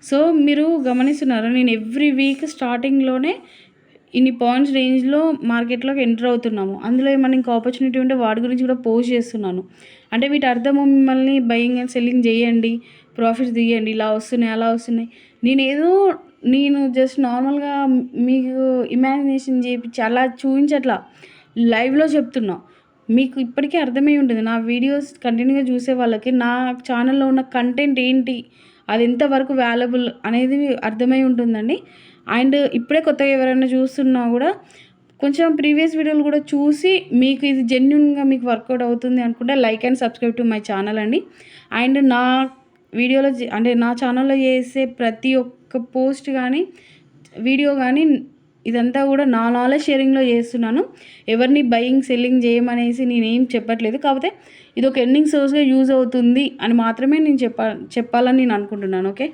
So, మీరు గమనిస్తున్నారా? నేను every week స్టార్టింగ్‌లోనే ఇన్ని పాయింట్స్ రేంజ్‌లో మార్కెట్‌లోకి ఎంటర్ అవుతున్నాము. అందులో ఏమన్నా ఇంకా ఆపర్చునిటీ ఉంటే వాటి గురించి కూడా పోస్ట్ చేస్తున్నాను. అంటే వీటి అర్థము మిమ్మల్ని బయింగ్ అండ్ సెల్లింగ్ చేయండి, ప్రాఫిట్స్ తీయండి, ఇలా వస్తున్నాయి, అలా వస్తున్నాయి. నేనేదో నేను జస్ట్ నార్మల్‌గా మీకు ఇమాజినేషన్ చేపిచ్చి అలా చూయించట్లా. లైవ్‌లో చెప్తున్నా. మీకు ఇప్పటికే అర్థమై ఉంటుంది. నా వీడియోస్ కంటిన్యూ‌గా చూసే వాళ్ళకి నా ఛానెల్‌లో ఉన్న కంటెంట్ ఏంటి? అది ఎంతవరకు వాల్యుబుల్ అనేది అర్థమై ఉంటుందండి. అండ్ ఇప్పుడే కొత్తగా ఎవరైనా చూస్తున్నా గూడా కొంచెం ప్రీవియస్ వీడియోలు గూడా చూసి మీకు ఇది జెన్యూన్‌గా మీకు వర్కౌట్ అవుతుంది అనుకుంటే like and subscribe to my channel అండి. అండ్ నా వీడియోలో అంటే నా ఛానల్‌లో చేసే ప్రతి ఒక్క పోస్ట్ గానీ, వీడియో గానీ ఇదంతా గూడా నా నాలెడ్జ్ షేరింగ్‌లో చేస్తున్నాను. ఎవరిని బయింగ్, సెల్లింగ్ చేయమనేసి నేనేం చెప్పట్లేదు. కాపోతే ఇదొక ఎర్నింగ్ సోర్స్‌గా యూజ్ అవుతుంది అని మాత్రమే నేను చెప్పాలని నేను అనుకుంటున్నాను. ఓకే.